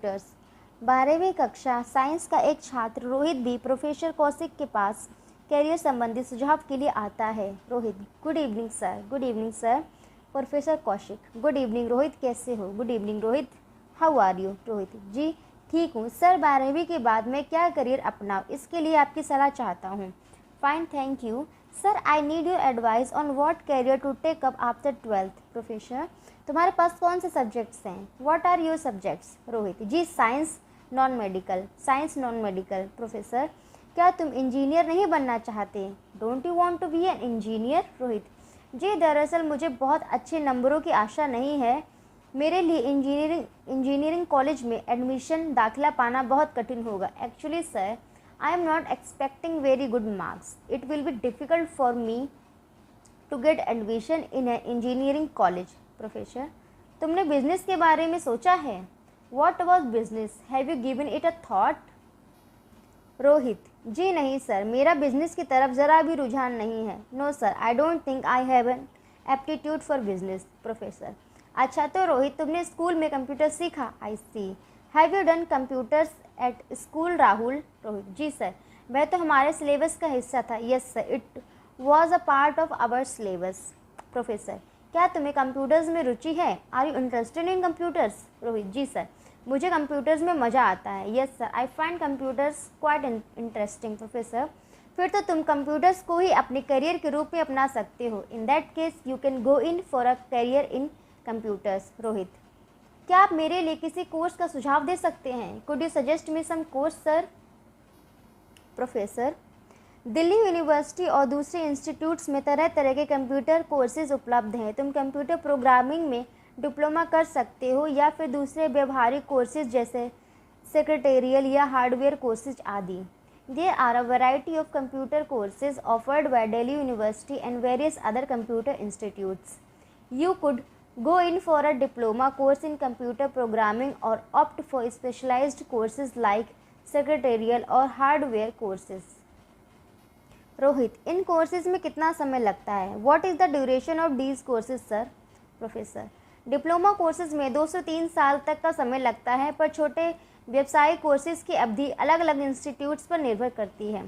Computers. 12वीं कक्षा science का एक छात्र रोहित भी प्रोफेसर कौशिक के पास करियर संबंधी सुझाव के लिए आता है। Rohit: good evening sir. Good evening sir. Professor Kaushik: good evening Rohit, कैसे हो? Good evening Rohit, how are you? Rohit: जी ठीक हूँ सर। 12वीं के बाद मैं क्या करियर अपनाऊँ, इसके लिए आपकी सलाह चाहता हूँ। Fine, thank you sir. I need your advice on what career to take up after 12th। Professor: तुम्हारे पास कौन से सब्जेक्ट्स हैं? What are your subjects? Rohit: जी science non medical. Science non medical. Professor: क्या तुम इंजीनियर नहीं बनना चाहते? Don't you want to be an engineer? Rohit: जी दरअसल मुझे बहुत अच्छे नंबरों की आशा नहीं है। मेरे लिए इंजीनियरिंग कॉलेज में एडमिशन दाखिला पाना बहुत कठिन होगा। Actually sir, I am not expecting very good marks. It will be difficult for me to get admission in a engineering college. Professor: तुमने बिजनेस के बारे में सोचा है? What about business? Have you given it a thought? Rohit: जी नहीं sir, मेरा business की तरफ ज़रा भी रुझान नहीं है। No sir, I don't think I have an aptitude for business. Professor: अच्छा तो रोहित, तुमने स्कूल में कंप्यूटर सीखा? I see. Have you done computers at school? Rahul: Rohit: जी सर, वह तो हमारे सिलेबस का हिस्सा था। Yes sir, it was a part of our syllabus. Professor: क्या तुम्हें कंप्यूटर्स में रुचि है? Are you interested in computers? Rohit: जी सर, मुझे कंप्यूटर्स में मज़ा आता है। Yes sir, I find computers quite interesting. Professor: फिर तो तुम कंप्यूटर्स को ही अपने करियर के रूप में अपना सकते हो। In that case you can go in for a career in computers. Rohit: क्या आप मेरे लिए किसी कोर्स का सुझाव दे सकते हैं? Could you suggest me some course sir? Professor: Delhi university और दूसरे इंस्टीट्यूट्स में तरह तरह के कंप्यूटर कोर्सेज उपलब्ध हैं। तुम कंप्यूटर प्रोग्रामिंग में डिप्लोमा कर सकते हो या फिर दूसरे व्यवहारिक कोर्सेज जैसे सेक्रेटेरियल या हार्डवेयर कोर्सेज आदि। There are a variety of computer courses offered by Delhi University and various other computer institutes. You could go in for a diploma course in computer programming or opt for specialized courses like secretarial or hardware courses. Rohit: in courses में कितना समय लगता है? What is the duration of these courses sir? Professor: diploma courses में 2 से 3 साल तक का समय लगता है, पर छोटे व्यावसायिक कोर्सेज की अवधि अलग अलग इंस्टीट्यूट्स पर निर्भर करती है।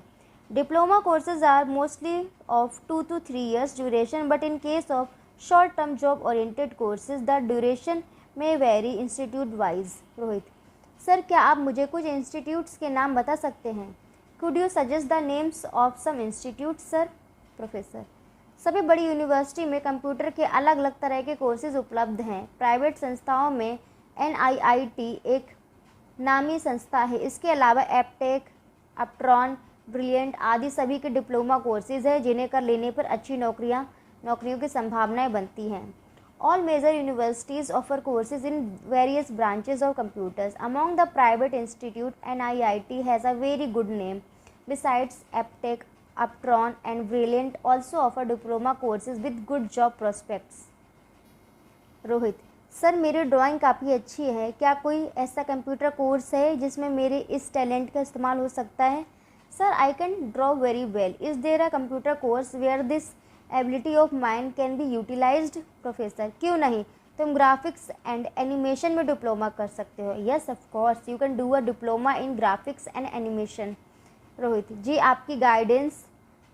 Diploma courses are mostly of 2 to 3 years duration, but in case of short term job oriented courses the duration may vary institute wise. Rohit: sir, क्या आप मुझे कुछ इंस्टीट्यूट्स के नाम बता सकते हैं? Could you suggest the names of some institutes sir? Professor: सभी बड़ी यूनिवर्सिटी में कंप्यूटर के अलग अलग तरह के कोर्सेज उपलब्ध हैं। प्राइवेट संस्थाओं में NIIT एक नामी संस्था है। इसके अलावा एपटेक, अपट्रॉन, ब्रिलियंट आदि सभी के डिप्लोमा कोर्सेज हैं जिन्हें कर लेने पर अच्छी नौकरियों की संभावनाएं बनती हैं। All major universities offer courses in various branches of computers. Among the private institute, NIIT has a very good name. Besides, Aptech, Uptron and Brilliant also offer diploma courses with good job prospects. Rohit: sir, मेरी drawing काफ़ी अच्छी है। क्या कोई ऐसा computer course है जिसमें मेरे इस टैलेंट का इस्तेमाल हो सकता है? Sir, I can draw very well. Is there a computer course where this ability of mind can be utilised? Professor: क्यों नहीं, तुम ग्राफिक्स एंड एनिमेशन में डिप्लोमा कर सकते हो। Yes of course, you can do a diploma in graphics and animation. Rohit: जी, आपकी guidance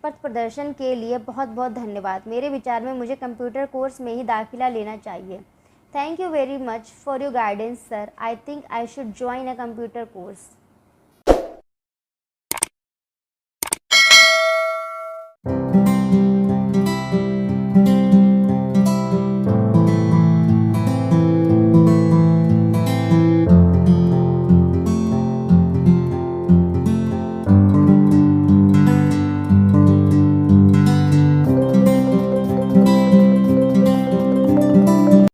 पथ प्रदर्शन के लिए बहुत बहुत धन्यवाद। मेरे विचार में मुझे कंप्यूटर कोर्स में ही दाखिला लेना चाहिए। Thank you very much for your guidance sir. I think I should join a computer course.